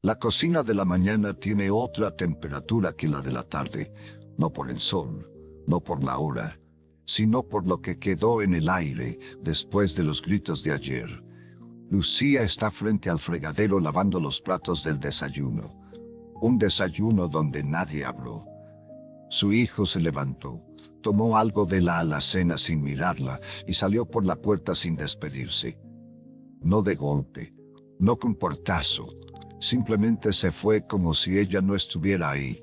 La cocina de la mañana tiene otra temperatura que la de la tarde, no por el sol, no por la hora, sino por lo que quedó en el aire después de los gritos de ayer. Lucía está frente al fregadero lavando los platos del desayuno. Un desayuno donde nadie habló. Su hijo se levantó, tomó algo de la alacena sin mirarla y salió por la puerta sin despedirse. No de golpe, no con portazo, simplemente se fue como si ella no estuviera ahí,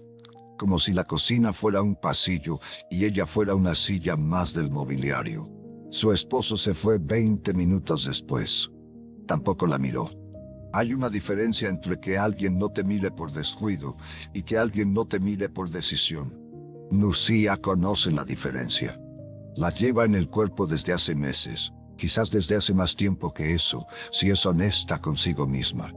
como si la cocina fuera un pasillo y ella fuera una silla más del mobiliario. Su esposo se fue 20 minutos después. Tampoco la miró. Hay una diferencia entre que alguien no te mire por descuido y que alguien no te mire por decisión. Lucía conoce la diferencia. La lleva en el cuerpo desde hace meses, quizás desde hace más tiempo que eso, si es honesta consigo misma.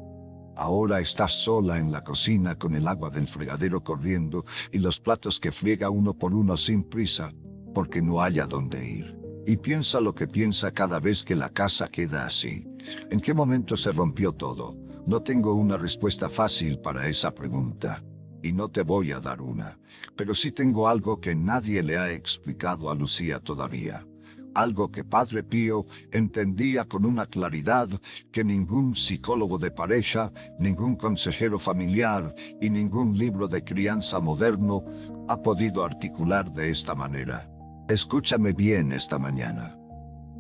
Ahora está sola en la cocina con el agua del fregadero corriendo y los platos que friega uno por uno sin prisa, porque no hay a dónde ir. Y piensa lo que piensa cada vez que la casa queda así. ¿En qué momento se rompió todo? No tengo una respuesta fácil para esa pregunta. Y no te voy a dar una. Pero sí tengo algo que nadie le ha explicado a Lucía todavía. Algo que Padre Pío entendía con una claridad que ningún psicólogo de pareja, ningún consejero familiar y ningún libro de crianza moderno ha podido articular de esta manera. Escúchame bien esta mañana,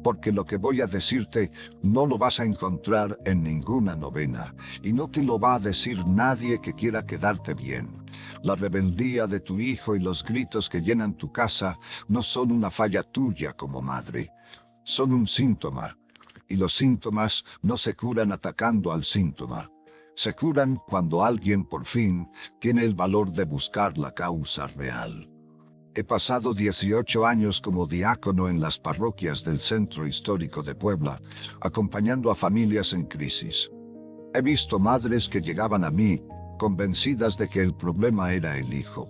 porque lo que voy a decirte no lo vas a encontrar en ninguna novena, y no te lo va a decir nadie que quiera quedarte bien. La rebeldía de tu hijo y los gritos que llenan tu casa no son una falla tuya como madre, son un síntoma, y los síntomas no se curan atacando al síntoma. Se curan cuando alguien por fin tiene el valor de buscar la causa real. He pasado 18 años como diácono en las parroquias del Centro Histórico de Puebla, acompañando a familias en crisis. He visto madres que llegaban a mí, convencidas de que el problema era el hijo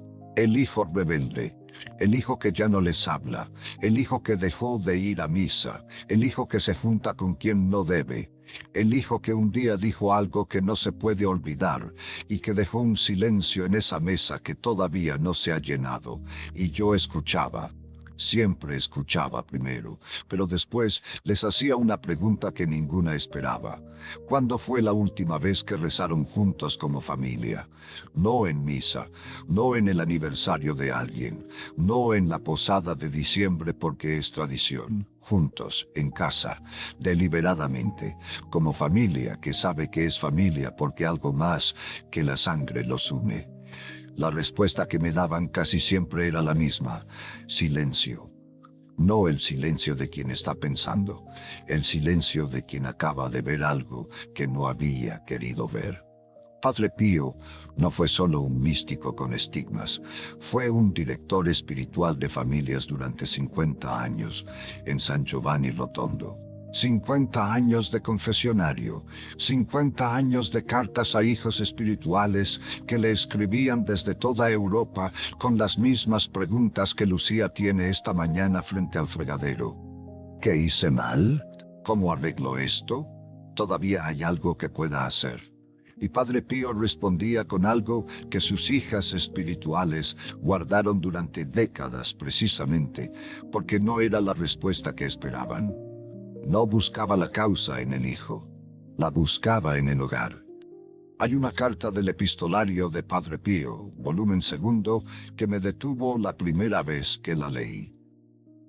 rebelde, el hijo que ya no les habla, el hijo que dejó de ir a misa, el hijo que se junta con quien no debe, el hijo que un día dijo algo que no se puede olvidar y que dejó un silencio en esa mesa que todavía no se ha llenado. Y yo escuchaba. Siempre escuchaba primero, pero después les hacía una pregunta que ninguna esperaba. ¿Cuándo fue la última vez que rezaron juntos como familia? No en misa, no en el aniversario de alguien, no en la posada de diciembre porque es tradición. Juntos, en casa, deliberadamente, como familia que sabe que es familia porque algo más que la sangre los une. La respuesta que me daban casi siempre era la misma: silencio. No el silencio de quien está pensando, el silencio de quien acaba de ver algo que no había querido ver. Padre Pío no fue solo un místico con estigmas, fue un director espiritual de familias durante 50 años en San Giovanni Rotondo. 50 años de confesionario, 50 años de cartas a hijos espirituales que le escribían desde toda Europa con las mismas preguntas que Lucía tiene esta mañana frente al fregadero. ¿Qué hice mal? ¿Cómo arreglo esto? ¿Todavía hay algo que pueda hacer? Y Padre Pío respondía con algo que sus hijas espirituales guardaron durante décadas precisamente, porque no era la respuesta que esperaban. No buscaba la causa en el hijo, la buscaba en el hogar. Hay una carta del epistolario de Padre Pío, volumen 2, que me detuvo la primera vez que la leí.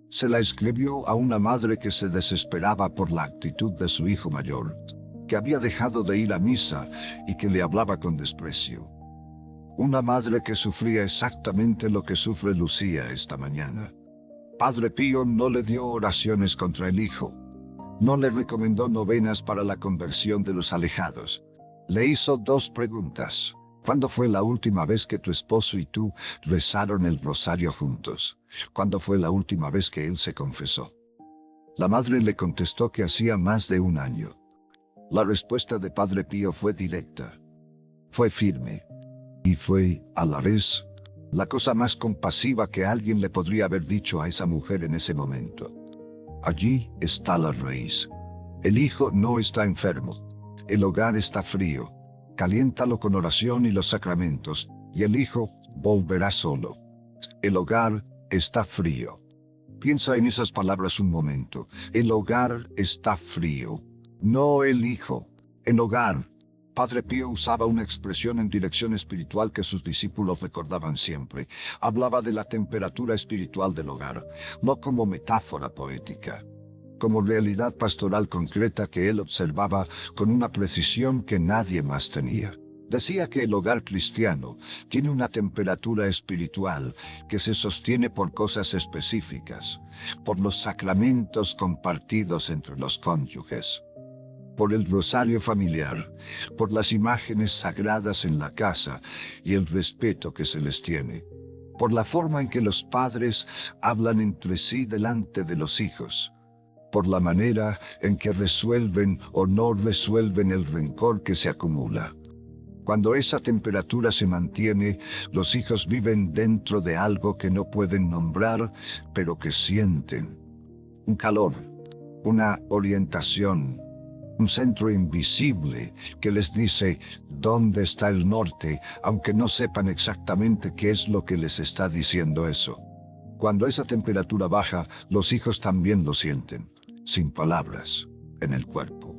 Se la escribió a una madre que se desesperaba por la actitud de su hijo mayor, que había dejado de ir a misa y que le hablaba con desprecio. Una madre que sufría exactamente lo que sufre Lucía esta mañana. Padre Pío no le dio oraciones contra el hijo. No le recomendó novenas para la conversión de los alejados. Le hizo 2 preguntas. ¿Cuándo fue la última vez que tu esposo y tú rezaron el rosario juntos? ¿Cuándo fue la última vez que él se confesó? La madre le contestó que hacía más de 1 año. La respuesta de Padre Pío fue directa. Fue firme. Y fue, a la vez, la cosa más compasiva que alguien le podría haber dicho a esa mujer en ese momento. Allí está la raíz. El hijo no está enfermo. El hogar está frío. Caliéntalo con oración y los sacramentos, y el hijo volverá solo. El hogar está frío. Piensa en esas palabras un momento. El hogar está frío. No el hijo. El hogar. Padre Pío usaba una expresión en dirección espiritual que sus discípulos recordaban siempre. Hablaba de la temperatura espiritual del hogar, no como metáfora poética, como realidad pastoral concreta que él observaba con una precisión que nadie más tenía. Decía que el hogar cristiano tiene una temperatura espiritual que se sostiene por cosas específicas, por los sacramentos compartidos entre los cónyuges, por el rosario familiar, por las imágenes sagradas en la casa y el respeto que se les tiene, por la forma en que los padres hablan entre sí delante de los hijos, por la manera en que resuelven o no resuelven el rencor que se acumula. Cuando esa temperatura se mantiene, los hijos viven dentro de algo que no pueden nombrar, pero que sienten. Un calor, una orientación, un centro invisible que les dice dónde está el norte, aunque no sepan exactamente qué es lo que les está diciendo eso. Cuando esa temperatura baja, los hijos también lo sienten, sin palabras, en el cuerpo,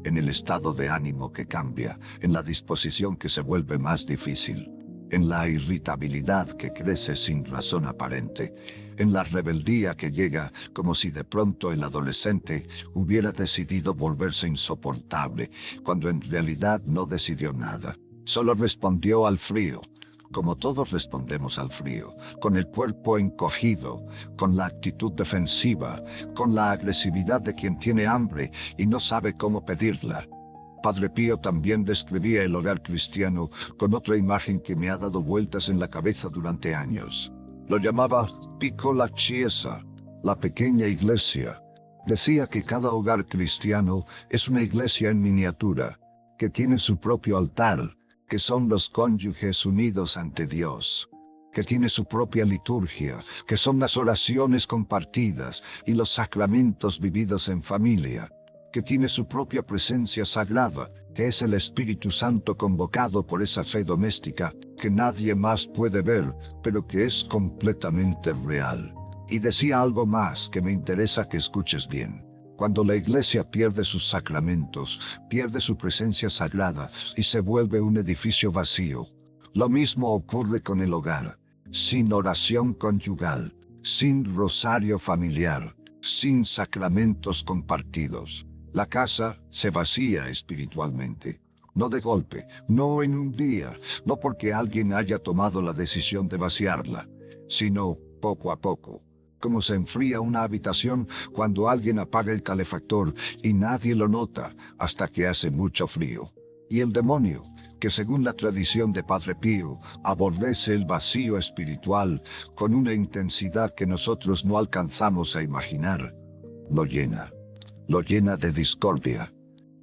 en el estado de ánimo que cambia, en la disposición que se vuelve más difícil, en la irritabilidad que crece sin razón aparente, en la rebeldía que llega como si de pronto el adolescente hubiera decidido volverse insoportable, cuando en realidad no decidió nada. Solo respondió al frío, como todos respondemos al frío, con el cuerpo encogido, con la actitud defensiva, con la agresividad de quien tiene hambre y no sabe cómo pedirla. Padre Pío también describía el hogar cristiano con otra imagen que me ha dado vueltas en la cabeza durante años. Lo llamaba piccola chiesa, la pequeña iglesia. Decía que cada hogar cristiano es una iglesia en miniatura, que tiene su propio altar, que son los cónyuges unidos ante Dios, que tiene su propia liturgia, que son las oraciones compartidas y los sacramentos vividos en familia, que tiene su propia presencia sagrada, que es el Espíritu Santo convocado por esa fe doméstica que nadie más puede ver, pero que es completamente real. Y decía algo más que me interesa que escuches bien. Cuando la iglesia pierde sus sacramentos, pierde su presencia sagrada y se vuelve un edificio vacío. Lo mismo ocurre con el hogar. Sin oración conyugal, sin rosario familiar, sin sacramentos compartidos, la casa se vacía espiritualmente. No de golpe, no en un día, no porque alguien haya tomado la decisión de vaciarla, sino poco a poco. Como se enfría una habitación cuando alguien apaga el calefactor y nadie lo nota hasta que hace mucho frío. Y el demonio, que según la tradición de Padre Pío, aborrece el vacío espiritual con una intensidad que nosotros no alcanzamos a imaginar, lo llena. Lo llena de discordia,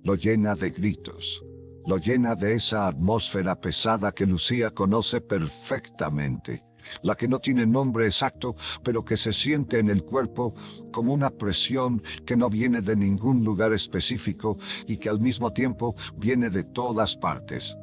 lo llena de gritos, lo llena de esa atmósfera pesada que Lucía conoce perfectamente, la que no tiene nombre exacto, pero que se siente en el cuerpo como una presión que no viene de ningún lugar específico y que al mismo tiempo viene de todas partes.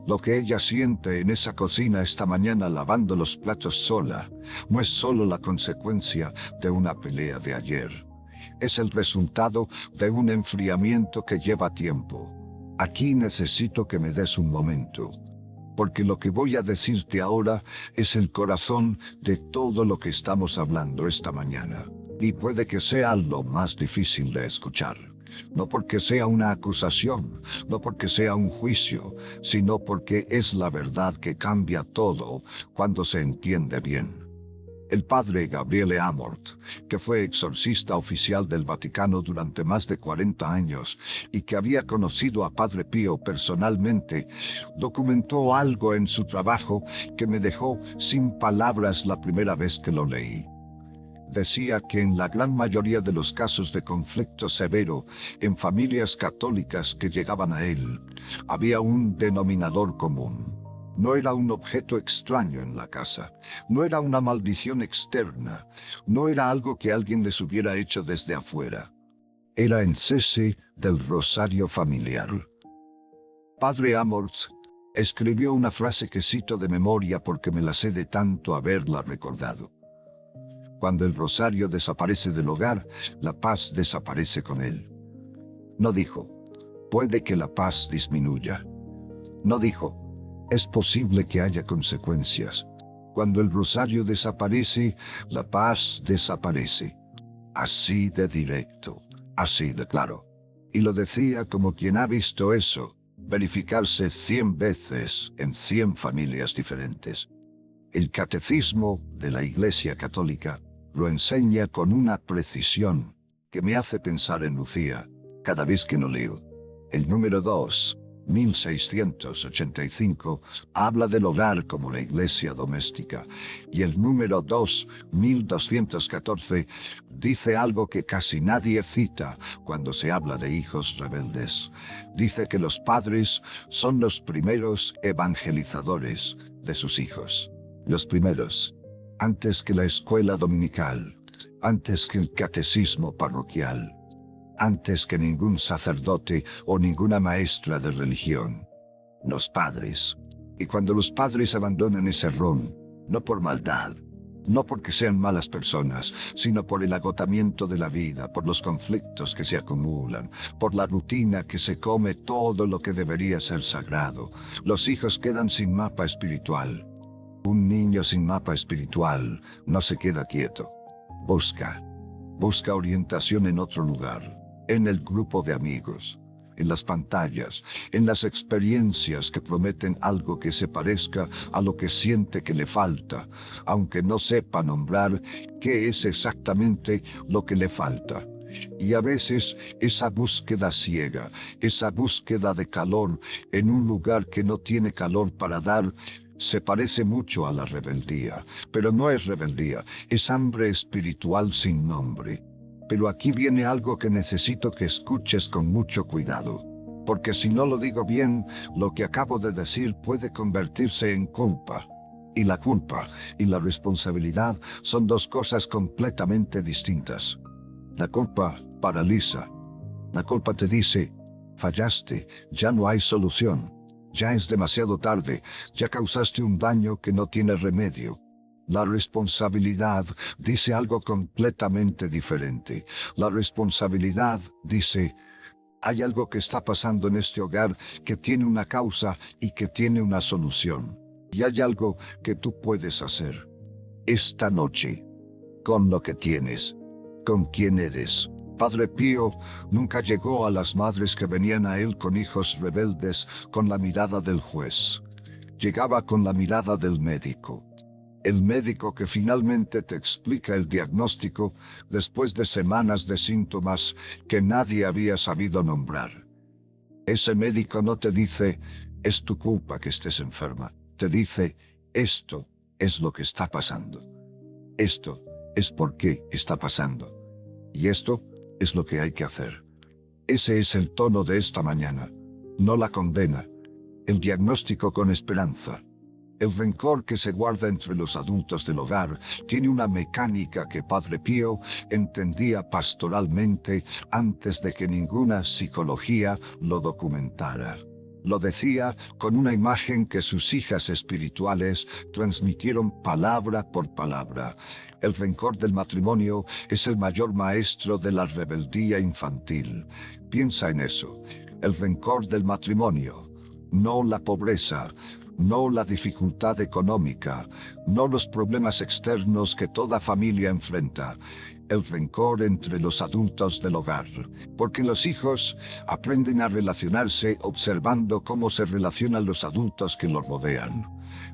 Lo que ella siente en esa cocina esta mañana lavando los platos sola, no es solo la consecuencia de una pelea de ayer. Es el resultado de un enfriamiento que lleva tiempo. Aquí necesito que me des un momento, porque lo que voy a decirte ahora es el corazón de todo lo que estamos hablando esta mañana. Y puede que sea lo más difícil de escuchar. No porque sea una acusación, no porque sea un juicio, sino porque es la verdad que cambia todo cuando se entiende bien. El padre Gabriele Amort, que fue exorcista oficial del Vaticano durante más de 40 años y que había conocido a Padre Pío personalmente, documentó algo en su trabajo que me dejó sin palabras la primera vez que lo leí. Decía que en la gran mayoría de los casos de conflicto severo en familias católicas que llegaban a él, había un denominador común. No era un objeto extraño en la casa, no era una maldición externa, no era algo que alguien les hubiera hecho desde afuera. Era el cese del rosario familiar. Padre Amorth escribió una frase que cito de memoria porque me la sé de tanto haberla recordado. Cuando el rosario desaparece del hogar, la paz desaparece con él. No dijo, puede que la paz disminuya. No dijo, es posible que haya consecuencias. Cuando el rosario desaparece, la paz desaparece. Así de directo, así de claro. Y lo decía como quien ha visto eso verificarse 100 veces en 100 familias diferentes. El catecismo de la Iglesia Católica lo enseña con una precisión que me hace pensar en Lucía cada vez que lo leo. El número 2, 1685, habla del hogar como la iglesia doméstica, y el número 2, 1214, dice algo que casi nadie cita cuando se habla de hijos rebeldes. Dice que los padres son los primeros evangelizadores de sus hijos. Los primeros, antes que la escuela dominical, antes que el catecismo parroquial, antes que ningún sacerdote o ninguna maestra de religión. Los padres. Y cuando los padres abandonan ese rol, no por maldad, no porque sean malas personas, sino por el agotamiento de la vida, por los conflictos que se acumulan, por la rutina que se come todo lo que debería ser sagrado, los hijos quedan sin mapa espiritual. Un niño sin mapa espiritual no se queda quieto. Busca orientación en otro lugar. En el grupo de amigos, en las pantallas, en las experiencias que prometen algo que se parezca a lo que siente que le falta, aunque no sepa nombrar qué es exactamente lo que le falta. Y a veces esa búsqueda ciega, esa búsqueda de calor en un lugar que no tiene calor para dar, se parece mucho a la rebeldía, pero no es rebeldía, es hambre espiritual sin nombre. Pero aquí viene algo que necesito que escuches con mucho cuidado, porque si no lo digo bien, lo que acabo de decir puede convertirse en culpa. Y la culpa y la responsabilidad son dos cosas completamente distintas. La culpa paraliza. La culpa te dice, fallaste, ya no hay solución, ya es demasiado tarde, ya causaste un daño que no tiene remedio. La responsabilidad dice algo completamente diferente. La responsabilidad dice, hay algo que está pasando en este hogar que tiene una causa y que tiene una solución. Y hay algo que tú puedes hacer. Esta noche, con lo que tienes, con quién eres. Padre Pío nunca llegó a las madres que venían a él con hijos rebeldes con la mirada del juez. Llegaba con la mirada del médico. El médico que finalmente te explica el diagnóstico después de semanas de síntomas que nadie había sabido nombrar. Ese médico no te dice, es tu culpa que estés enferma. Te dice, esto es lo que está pasando. Esto es por qué está pasando. Y esto es lo que hay que hacer. Ese es el tono de esta mañana. No la condena. El diagnóstico con esperanza. El rencor que se guarda entre los adultos del hogar tiene una mecánica que Padre Pío entendía pastoralmente antes de que ninguna psicología lo documentara. Lo decía con una imagen que sus hijas espirituales transmitieron palabra por palabra. El rencor del matrimonio es el mayor maestro de la rebeldía infantil. Piensa en eso. El rencor del matrimonio, no la pobreza, no la dificultad económica, no los problemas externos que toda familia enfrenta, el rencor entre los adultos del hogar, porque los hijos aprenden a relacionarse observando cómo se relacionan los adultos que los rodean.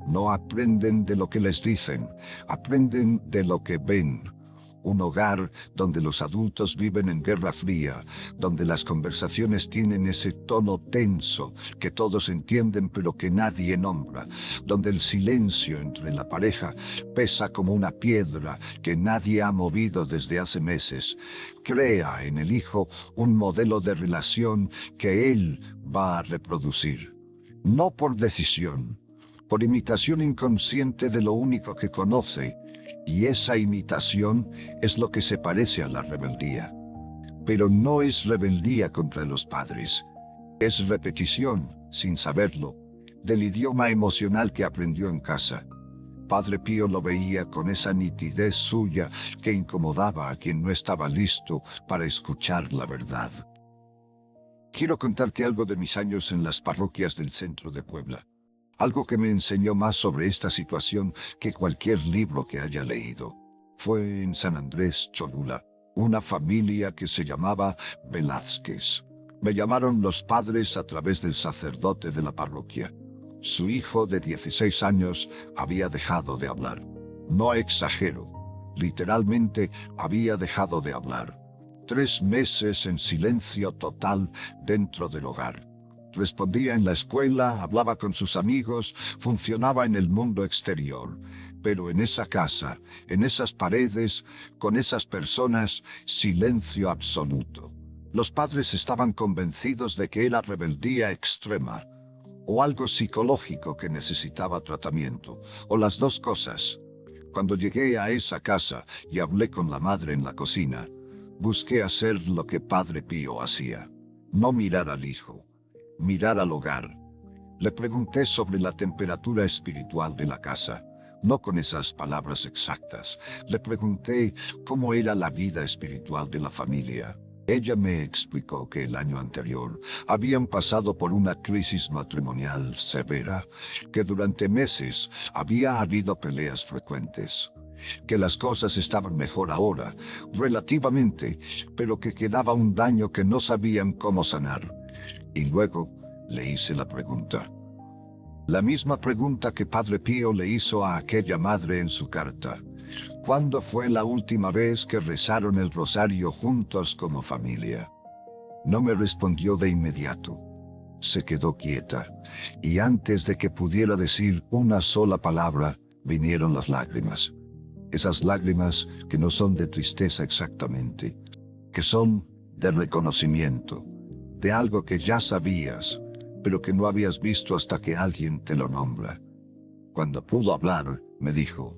No aprenden de lo que les dicen, aprenden de lo que ven. Un hogar donde los adultos viven en guerra fría, donde las conversaciones tienen ese tono tenso que todos entienden pero que nadie nombra, donde el silencio entre la pareja pesa como una piedra que nadie ha movido desde hace meses, crea en el hijo un modelo de relación que él va a reproducir. No por decisión, por imitación inconsciente de lo único que conoce, y esa imitación es lo que se parece a la rebeldía. Pero no es rebeldía contra los padres, es repetición, sin saberlo, del idioma emocional que aprendió en casa. Padre Pío lo veía con esa nitidez suya que incomodaba a quien no estaba listo para escuchar la verdad. Quiero contarte algo de mis años en las parroquias del centro de Puebla. Algo que me enseñó más sobre esta situación que cualquier libro que haya leído. Fue en San Andrés Cholula, una familia que se llamaba Velázquez. Me llamaron los padres a través del sacerdote de la parroquia. Su hijo de 16 años había dejado de hablar. No exagero, literalmente había dejado de hablar. 3 meses en silencio total dentro del hogar. Respondía en la escuela, hablaba con sus amigos, funcionaba en el mundo exterior. Pero en esa casa, en esas paredes, con esas personas, silencio absoluto. Los padres estaban convencidos de que era rebeldía extrema, o algo psicológico que necesitaba tratamiento, o las dos cosas. Cuando llegué a esa casa y hablé con la madre en la cocina, busqué hacer lo que Padre Pío hacía. No mirar al hijo, mirar al hogar. Le pregunté sobre la temperatura espiritual de la casa. No con esas palabras exactas. Le pregunté cómo era la vida espiritual de la familia. Ella me explicó que el año anterior habían pasado por una crisis matrimonial severa, que durante meses había habido peleas frecuentes, que las cosas estaban mejor ahora, relativamente, pero que quedaba un daño que no sabían cómo sanar. Y luego le hice la pregunta. La misma pregunta que Padre Pío le hizo a aquella madre en su carta. ¿Cuándo fue la última vez que rezaron el rosario juntos como familia? No me respondió de inmediato. Se quedó quieta, y antes de que pudiera decir una sola palabra, vinieron las lágrimas. Esas lágrimas que no son de tristeza exactamente, que son de reconocimiento, de algo que ya sabías, pero que no habías visto hasta que alguien te lo nombra. Cuando pudo hablar, me dijo,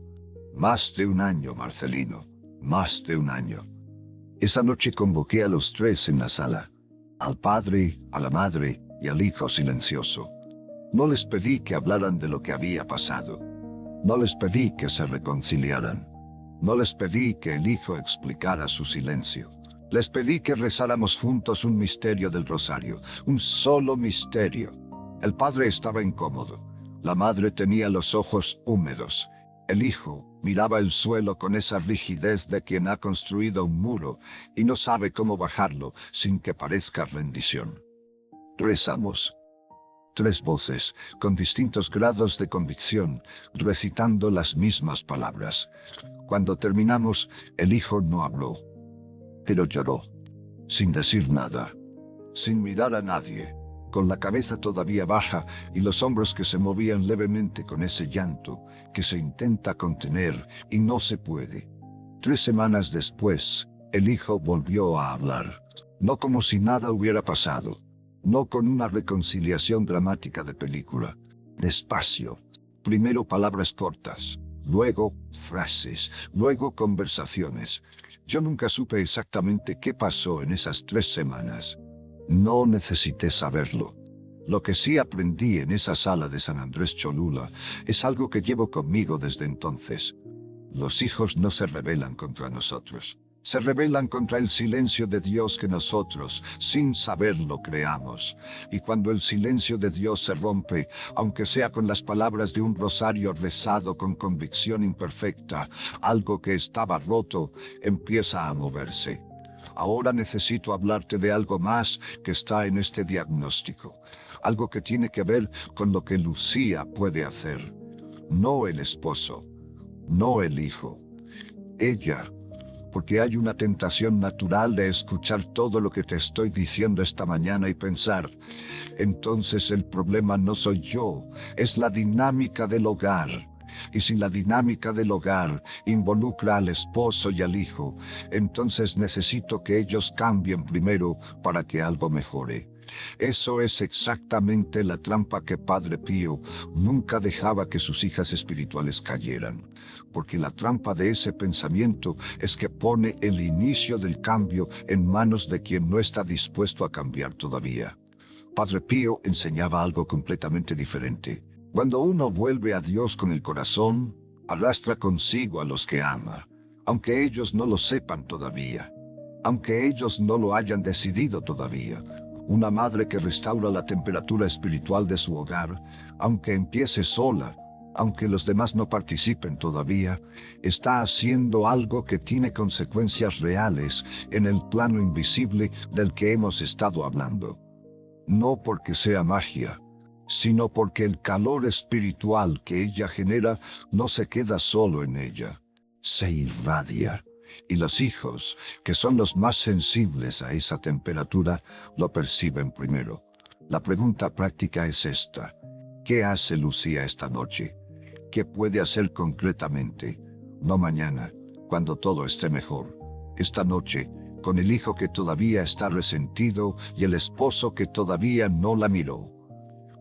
«Más de un año, Marcelino, más de un año». Esa noche convoqué a los 3 en la sala, al padre, a la madre y al hijo silencioso. No les pedí que hablaran de lo que había pasado. No les pedí que se reconciliaran. No les pedí que el hijo explicara su silencio. Les pedí que rezáramos juntos un misterio del rosario, un solo misterio. El padre estaba incómodo. La madre tenía los ojos húmedos. El hijo miraba el suelo con esa rigidez de quien ha construido un muro y no sabe cómo bajarlo sin que parezca rendición. Rezamos. 3 voces, con distintos grados de convicción, recitando las mismas palabras. Cuando terminamos, el hijo no habló, pero lloró, sin decir nada, sin mirar a nadie, con la cabeza todavía baja y los hombros que se movían levemente con ese llanto que se intenta contener y no se puede. 3 semanas después, el hijo volvió a hablar, no como si nada hubiera pasado, no con una reconciliación dramática de película, despacio, primero palabras cortas, luego frases, luego conversaciones. Yo nunca supe exactamente qué pasó en esas 3 semanas. No necesité saberlo. Lo que sí aprendí en esa sala de San Andrés Cholula es algo que llevo conmigo desde entonces. Los hijos no se rebelan contra nosotros. Se rebelan contra el silencio de Dios que nosotros, sin saberlo, creamos. Y cuando el silencio de Dios se rompe, aunque sea con las palabras de un rosario rezado con convicción imperfecta, algo que estaba roto empieza a moverse. Ahora necesito hablarte de algo más que está en este diagnóstico. Algo que tiene que ver con lo que Lucía puede hacer. No el esposo, no el hijo. Ella. Porque hay una tentación natural de escuchar todo lo que te estoy diciendo esta mañana y pensar, entonces el problema no soy yo, es la dinámica del hogar. Y si la dinámica del hogar involucra al esposo y al hijo, entonces necesito que ellos cambien primero para que algo mejore. Eso es exactamente la trampa que Padre Pío nunca dejaba que sus hijas espirituales cayeran, porque la trampa de ese pensamiento es que pone el inicio del cambio en manos de quien no está dispuesto a cambiar todavía. Padre Pío enseñaba algo completamente diferente. Cuando uno vuelve a Dios con el corazón, arrastra consigo a los que ama, aunque ellos no lo sepan todavía, aunque ellos no lo hayan decidido todavía. Una madre que restaura la temperatura espiritual de su hogar, aunque empiece sola, aunque los demás no participen todavía, está haciendo algo que tiene consecuencias reales en el plano invisible del que hemos estado hablando. No porque sea magia, sino porque el calor espiritual que ella genera no se queda solo en ella, se irradia. Y los hijos, que son los más sensibles a esa temperatura, lo perciben primero. La pregunta práctica es esta: ¿qué hace Lucía esta noche? ¿Qué puede hacer concretamente? No mañana, cuando todo esté mejor. Esta noche, con el hijo que todavía está resentido y el esposo que todavía no la miró.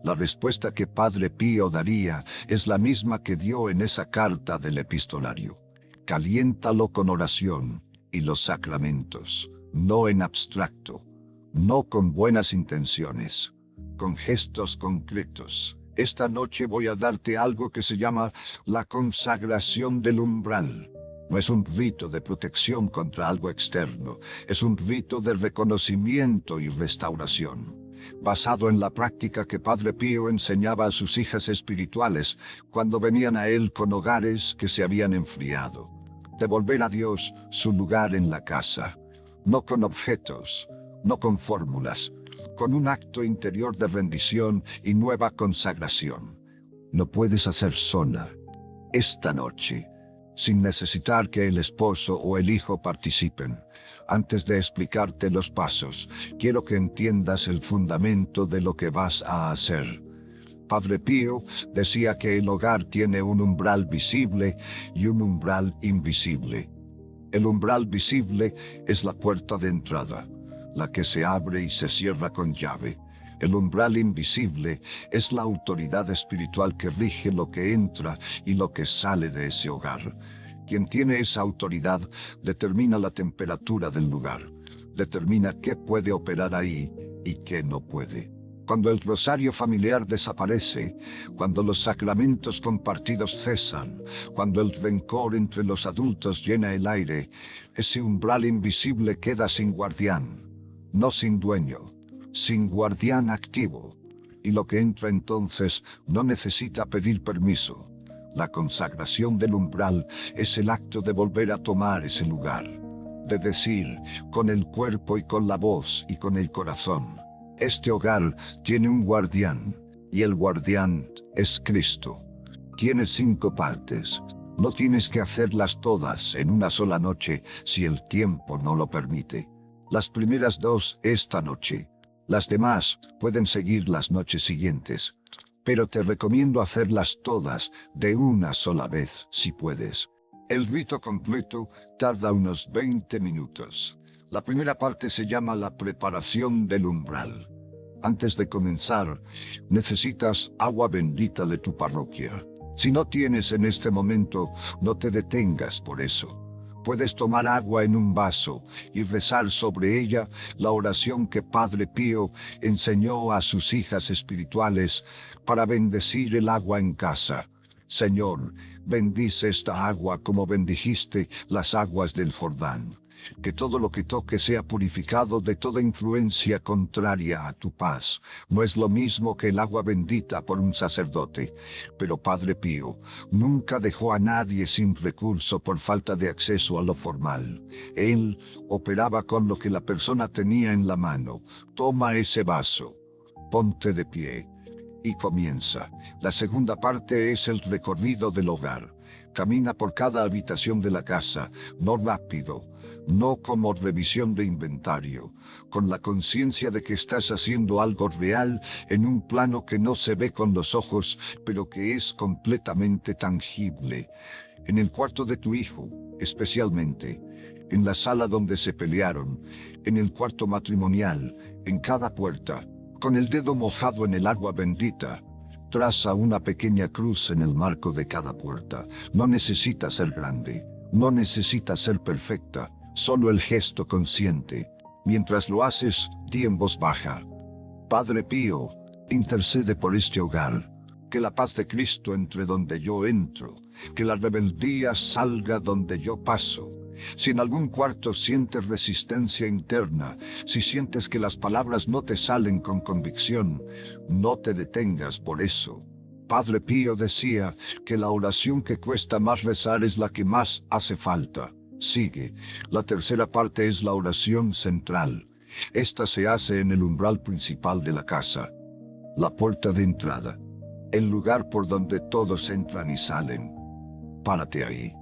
La respuesta que Padre Pío daría es la misma que dio en esa carta del epistolario. Caliéntalo con oración y los sacramentos, no en abstracto, no con buenas intenciones, con gestos concretos. Esta noche voy a darte algo que se llama la consagración del umbral. No es un rito de protección contra algo externo, es un rito de reconocimiento y restauración, basado en la práctica que Padre Pío enseñaba a sus hijas espirituales cuando venían a él con hogares que se habían enfriado. Devolver a Dios su lugar en la casa, no con objetos, no con fórmulas, con un acto interior de rendición y nueva consagración. No puedes hacer sola, esta noche, sin necesitar que el esposo o el hijo participen. Antes de explicarte los pasos, quiero que entiendas el fundamento de lo que vas a hacer. Padre Pío decía que el hogar tiene un umbral visible y un umbral invisible. El umbral visible es la puerta de entrada, la que se abre y se cierra con llave. El umbral invisible es la autoridad espiritual que rige lo que entra y lo que sale de ese hogar. Quien tiene esa autoridad determina la temperatura del lugar, determina qué puede operar ahí y qué no puede. Cuando el rosario familiar desaparece, cuando los sacramentos compartidos cesan, cuando el rencor entre los adultos llena el aire, ese umbral invisible queda sin guardián, no sin dueño, sin guardián activo, y lo que entra entonces no necesita pedir permiso. La consagración del umbral es el acto de volver a tomar ese lugar, de decir con el cuerpo y con la voz y con el corazón: este hogar tiene un guardián, y el guardián es Cristo. Tiene 5 partes. No tienes que hacerlas todas en una sola noche si el tiempo no lo permite. Las primeras 2 esta noche. Las demás pueden seguir las noches siguientes. Pero te recomiendo hacerlas todas de una sola vez si puedes. El rito completo tarda unos 20 minutos. La primera parte se llama la preparación del umbral. Antes de comenzar, necesitas agua bendita de tu parroquia. Si no tienes en este momento, no te detengas por eso. Puedes tomar agua en un vaso y rezar sobre ella la oración que Padre Pío enseñó a sus hijas espirituales para bendecir el agua en casa. Señor, bendice esta agua como bendijiste las aguas del Jordán. Que todo lo que toque sea purificado de toda influencia contraria a tu paz. No es lo mismo que el agua bendita por un sacerdote, pero Padre Pío nunca dejó a nadie sin recurso por falta de acceso a lo formal. Él operaba con lo que la persona tenía en la mano. Toma ese vaso, ponte de pie y comienza. La segunda parte es el recorrido del hogar. Camina por cada habitación de la casa, no rápido, no como revisión de inventario, con la conciencia de que estás haciendo algo real en un plano que no se ve con los ojos, pero que es completamente tangible. En el cuarto de tu hijo, especialmente, en la sala donde se pelearon, en el cuarto matrimonial, en cada puerta, con el dedo mojado en el agua bendita. Traza una pequeña cruz en el marco de cada puerta. No necesita ser grande, no necesita ser perfecta, solo el gesto consciente. Mientras lo haces, di en voz baja: Padre Pío, intercede por este hogar. Que la paz de Cristo entre donde yo entro, que la rebeldía salga donde yo paso. Si en algún cuarto sientes resistencia interna, si sientes que las palabras no te salen con convicción, no te detengas por eso. Padre Pío decía que la oración que cuesta más rezar es la que más hace falta. Sigue. La tercera parte es la oración central. Esta se hace en el umbral principal de la casa, la puerta de entrada, el lugar por donde todos entran y salen. Párate ahí,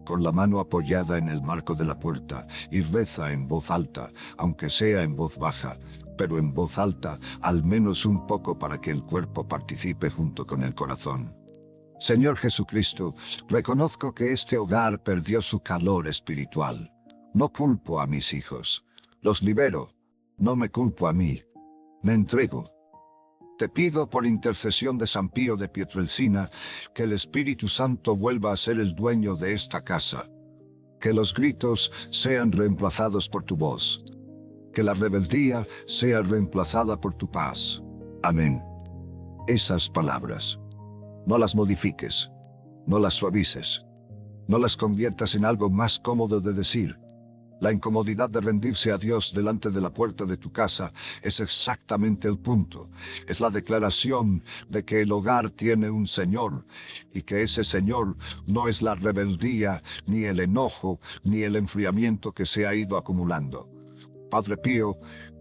con la mano apoyada en el marco de la puerta, y reza en voz alta, aunque sea en voz baja, pero en voz alta, al menos un poco para que el cuerpo participe junto con el corazón. Señor Jesucristo, reconozco que este hogar perdió su calor espiritual. No culpo a mis hijos. Los libero. No me culpo a mí. Me entrego. Te pido por intercesión de San Pío de Pietrelcina que el Espíritu Santo vuelva a ser el dueño de esta casa. Que los gritos sean reemplazados por tu voz. Que la rebeldía sea reemplazada por tu paz. Amén. Esas palabras, no las modifiques, no las suavices, no las conviertas en algo más cómodo de decir. La incomodidad de rendirse a Dios delante de la puerta de tu casa es exactamente el punto. Es la declaración de que el hogar tiene un Señor y que ese Señor no es la rebeldía, ni el enojo, ni el enfriamiento que se ha ido acumulando. Padre Pío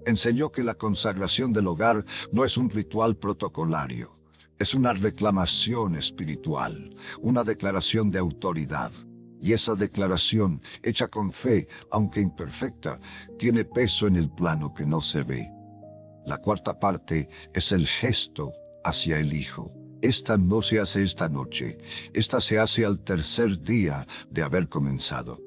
enseñó que la consagración del hogar no es un ritual protocolario. Es una reclamación espiritual, una declaración de autoridad. Y esa declaración, hecha con fe, aunque imperfecta, tiene peso en el plano que no se ve. La cuarta parte es el gesto hacia el Hijo. Esta no se hace esta noche, esta se hace al tercer día de haber comenzado.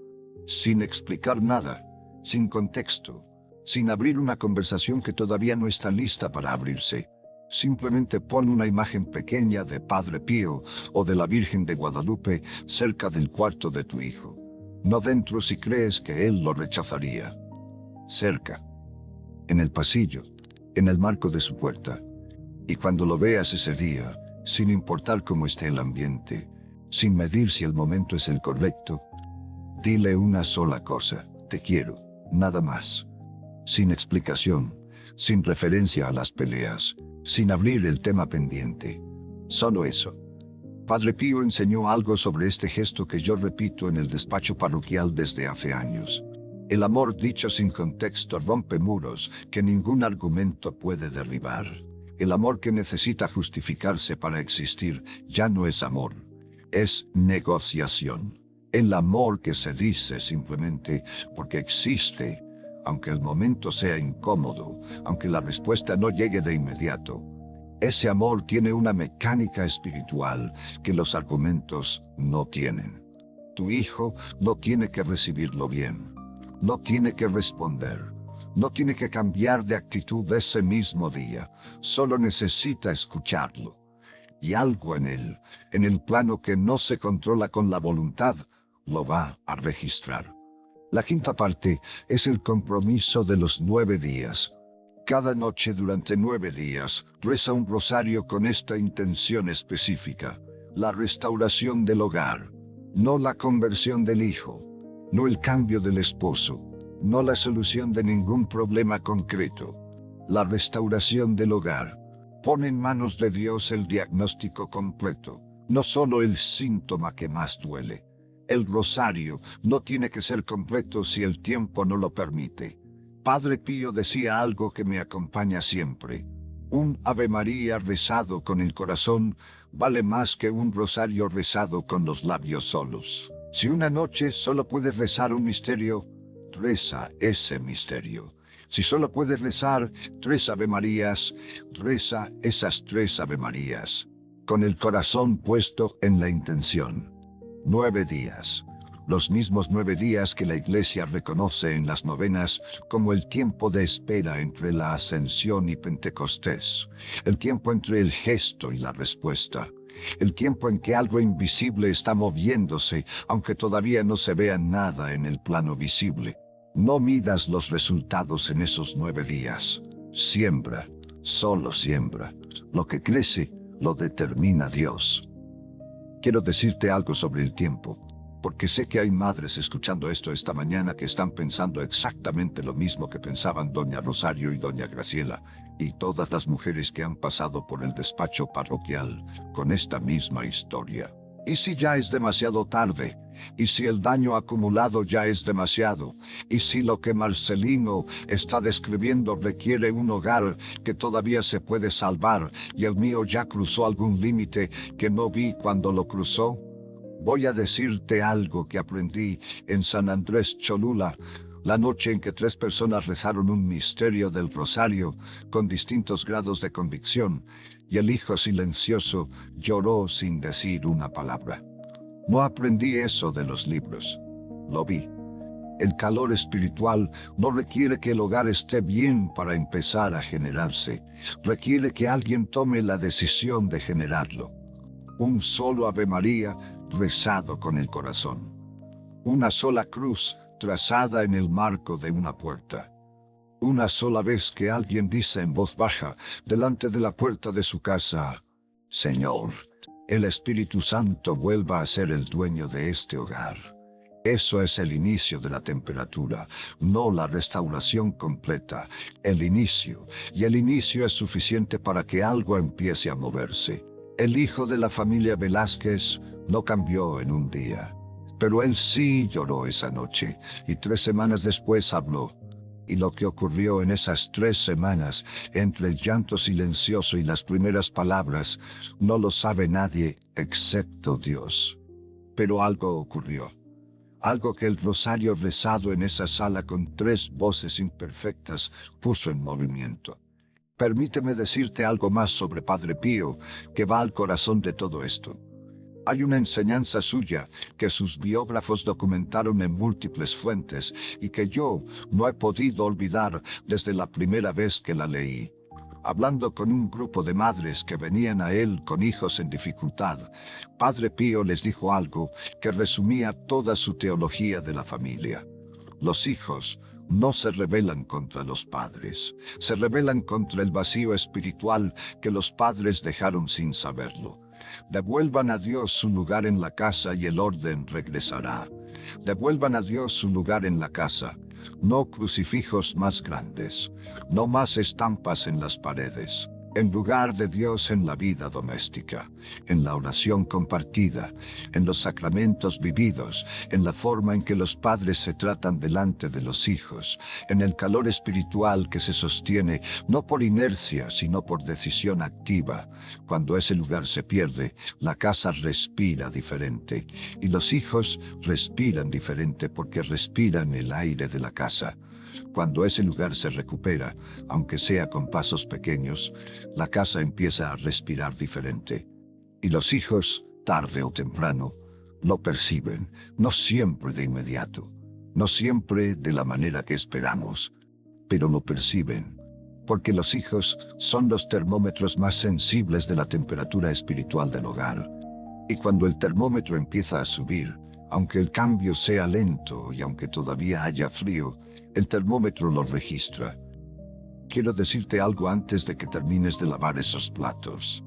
Sin explicar nada, sin contexto, sin abrir una conversación que todavía no está lista para abrirse. Simplemente pon una imagen pequeña de Padre Pío o de la Virgen de Guadalupe cerca del cuarto de tu hijo. No dentro si crees que él lo rechazaría. Cerca, en el pasillo, en el marco de su puerta. Y cuando lo veas ese día, sin importar cómo esté el ambiente, sin medir si el momento es el correcto, dile una sola cosa: te quiero, nada más. Sin explicación, sin referencia a las peleas, sin abrir el tema pendiente. Solo eso. Padre Pío enseñó algo sobre este gesto que yo repito en el despacho parroquial desde hace años. El amor dicho sin contexto rompe muros que ningún argumento puede derribar. El amor que necesita justificarse para existir ya no es amor, es negociación. El amor que se dice simplemente porque existe, aunque el momento sea incómodo, aunque la respuesta no llegue de inmediato. Ese amor tiene una mecánica espiritual que los argumentos no tienen. Tu hijo no tiene que recibirlo bien, no tiene que responder, no tiene que cambiar de actitud ese mismo día, solo necesita escucharlo. Y algo en él, en el plano que no se controla con la voluntad, lo va a registrar. La quinta parte es el compromiso de los 9 días. Cada noche durante 9 días, reza un rosario con esta intención específica: la restauración del hogar, no la conversión del hijo, no el cambio del esposo, no la solución de ningún problema concreto, la restauración del hogar. Pon en manos de Dios el diagnóstico completo, no solo el síntoma que más duele. El rosario no tiene que ser completo si el tiempo no lo permite. Padre Pío decía algo que me acompaña siempre: un Ave María rezado con el corazón vale más que un rosario rezado con los labios solos. Si una noche solo puedes rezar un misterio, reza ese misterio. Si solo puedes rezar 3 Ave Marías, reza esas 3 Ave Marías, con el corazón puesto en la intención. 9 días. Los mismos 9 días que la Iglesia reconoce en las novenas como el tiempo de espera entre la Ascensión y Pentecostés, el tiempo entre el gesto y la respuesta, el tiempo en que algo invisible está moviéndose, aunque todavía no se vea nada en el plano visible. No midas los resultados en esos 9 días. Siembra, solo siembra. Lo que crece, lo determina Dios. Quiero decirte algo sobre el tiempo, porque sé que hay madres escuchando esto esta mañana que están pensando exactamente lo mismo que pensaban doña Rosario y doña Graciela, y todas las mujeres que han pasado por el despacho parroquial con esta misma historia. ¿Y si ya es demasiado tarde? ¿Y si el daño acumulado ya es demasiado? ¿Y si lo que Marcelino está describiendo requiere un hogar que todavía se puede salvar y el mío ya cruzó algún límite que no vi cuando lo cruzó? Voy a decirte algo que aprendí en San Andrés Cholula, la noche en que 3 personas rezaron un misterio del rosario con distintos grados de convicción, y el hijo silencioso lloró sin decir una palabra. No aprendí eso de los libros, lo vi. El calor espiritual no requiere que el hogar esté bien para empezar a generarse, requiere que alguien tome la decisión de generarlo. Un solo Ave María rezado con el corazón. Una sola cruz trazada en el marco de una puerta. Una sola vez que alguien dice en voz baja, delante de la puerta de su casa, Señor, el Espíritu Santo vuelva a ser el dueño de este hogar. Eso es el inicio de la temperatura, no la restauración completa, el inicio. Y el inicio es suficiente para que algo empiece a moverse. El hijo de la familia Velázquez no cambió en un día, pero él sí lloró esa noche y 3 semanas después habló. Y lo que ocurrió en esas 3 semanas, entre el llanto silencioso y las primeras palabras, no lo sabe nadie excepto Dios. Pero algo ocurrió. Algo que el rosario rezado en esa sala con 3 voces imperfectas puso en movimiento. Permíteme decirte algo más sobre Padre Pío, que va al corazón de todo esto. Hay una enseñanza suya que sus biógrafos documentaron en múltiples fuentes y que yo no he podido olvidar desde la primera vez que la leí. Hablando con un grupo de madres que venían a él con hijos en dificultad, Padre Pío les dijo algo que resumía toda su teología de la familia. Los hijos no se rebelan contra los padres, se rebelan contra el vacío espiritual que los padres dejaron sin saberlo. Devuelvan a Dios su lugar en la casa y el orden regresará. Devuelvan a Dios su lugar en la casa. No crucifijos más grandes, no más estampas en las paredes. En lugar de Dios en la vida doméstica, en la oración compartida, en los sacramentos vividos, en la forma en que los padres se tratan delante de los hijos, en el calor espiritual que se sostiene no por inercia, sino por decisión activa. Cuando ese lugar se pierde, la casa respira diferente, y los hijos respiran diferente porque respiran el aire de la casa. Cuando ese lugar se recupera, aunque sea con pasos pequeños, la casa empieza a respirar diferente. Y los hijos, tarde o temprano, lo perciben, no siempre de inmediato, no siempre de la manera que esperamos, pero lo perciben, porque los hijos son los termómetros más sensibles de la temperatura espiritual del hogar. Y cuando el termómetro empieza a subir, aunque el cambio sea lento y aunque todavía haya frío, el termómetro lo registra. Quiero decirte algo antes de que termines de lavar esos platos.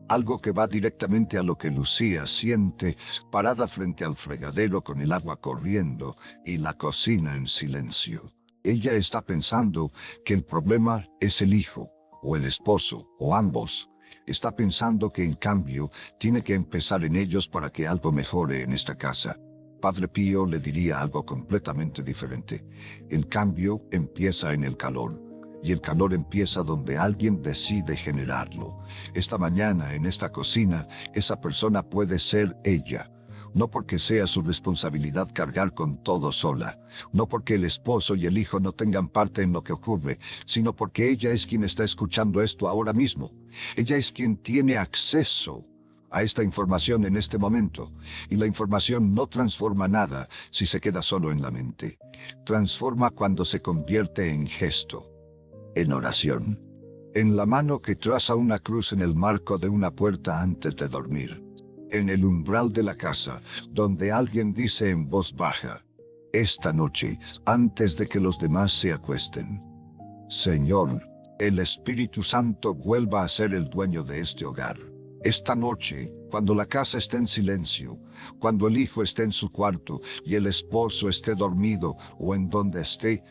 Algo que va directamente a lo que Lucía siente, parada frente al fregadero con el agua corriendo y la cocina en silencio. Ella está pensando que el problema es el hijo, o el esposo, o ambos. Está pensando que el cambio tiene que empezar en ellos para que algo mejore en esta casa. Padre Pío le diría algo completamente diferente. El cambio empieza en el calor, y el calor empieza donde alguien decide generarlo. Esta mañana, en esta cocina, esa persona puede ser ella. No porque sea su responsabilidad cargar con todo sola, no porque el esposo y el hijo no tengan parte en lo que ocurre, sino porque ella es quien está escuchando esto ahora mismo. Ella es quien tiene acceso a esta información en este momento, y la información no transforma nada si se queda solo en la mente. Transforma cuando se convierte en gesto, en oración, en la mano que traza una cruz en el marco de una puerta antes de dormir, en el umbral de la casa, donde alguien dice en voz baja, esta noche, antes de que los demás se acuesten, Señor, el Espíritu Santo vuelva a ser el dueño de este hogar. Esta noche, cuando la casa esté en silencio, cuando el hijo esté en su cuarto y el esposo esté dormido o en donde esté,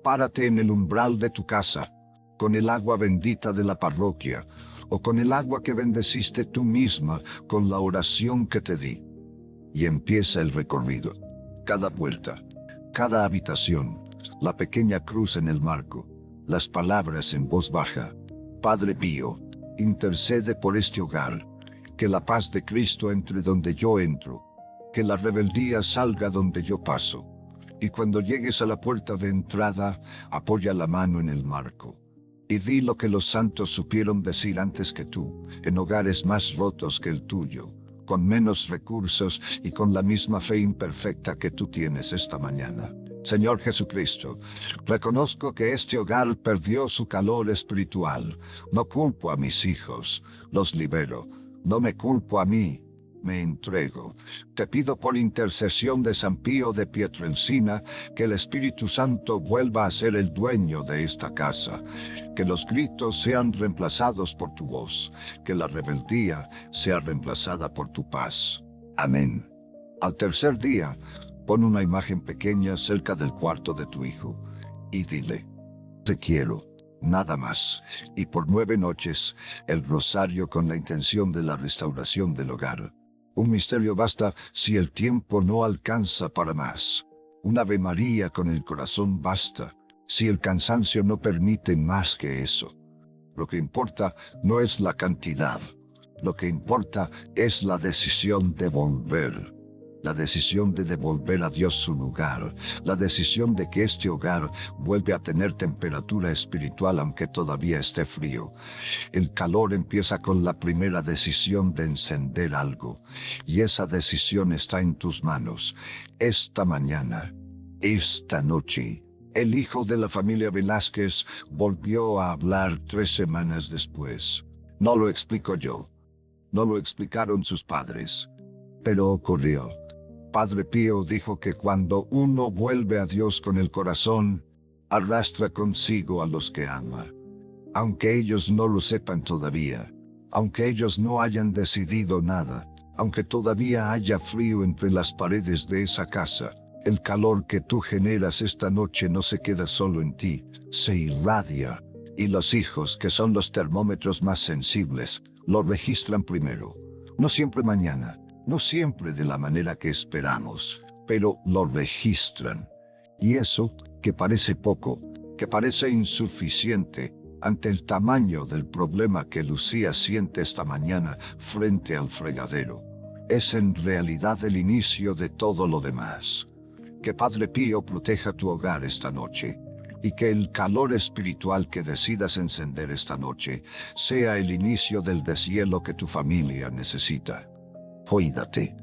párate en el umbral de tu casa, con el agua bendita de la parroquia, o con el agua que bendeciste tú misma con la oración que te di. Y empieza el recorrido. Cada puerta, cada habitación, la pequeña cruz en el marco, las palabras en voz baja. Padre Pío, intercede por este hogar, que la paz de Cristo entre donde yo entro, que la rebeldía salga donde yo paso, y cuando llegues a la puerta de entrada, apoya la mano en el marco, y di lo que los santos supieron decir antes que tú, en hogares más rotos que el tuyo, con menos recursos y con la misma fe imperfecta que tú tienes esta mañana. Señor Jesucristo, reconozco que este hogar perdió su calor espiritual. No culpo a mis hijos, los libero. No me culpo a mí, me entrego. Te pido por intercesión de San Pío de Pietrelcina que el Espíritu Santo vuelva a ser el dueño de esta casa, que los gritos sean reemplazados por tu voz, que la rebeldía sea reemplazada por tu paz. Amén. Al tercer día, pon una imagen pequeña cerca del cuarto de tu hijo y dile: te quiero. Nada más, y por 9 noches, el rosario con la intención de la restauración del hogar. Un misterio basta si el tiempo no alcanza para más. Un Ave María con el corazón basta, si el cansancio no permite más que eso. Lo que importa no es la cantidad, lo que importa es la decisión de volver. La decisión de devolver a Dios su lugar, la decisión de que este hogar vuelve a tener temperatura espiritual aunque todavía esté frío. El calor empieza con la primera decisión de encender algo, y esa decisión está en tus manos. Esta mañana, esta noche, el hijo de la familia Velázquez volvió a hablar 3 semanas después. No lo explico yo, no lo explicaron sus padres, pero ocurrió. Padre Pío dijo que cuando uno vuelve a Dios con el corazón, arrastra consigo a los que ama. Aunque ellos no lo sepan todavía, aunque ellos no hayan decidido nada, aunque todavía haya frío entre las paredes de esa casa, el calor que tú generas esta noche no se queda solo en ti, se irradia, y los hijos, que son los termómetros más sensibles, lo registran primero. No siempre mañana, no siempre de la manera que esperamos, pero lo registran. Y eso, que parece poco, que parece insuficiente, ante el tamaño del problema que Lucía siente esta mañana frente al fregadero, es en realidad el inicio de todo lo demás. Que Padre Pío proteja tu hogar esta noche, y que el calor espiritual que decidas encender esta noche sea el inicio del deshielo que tu familia necesita. Cuídate.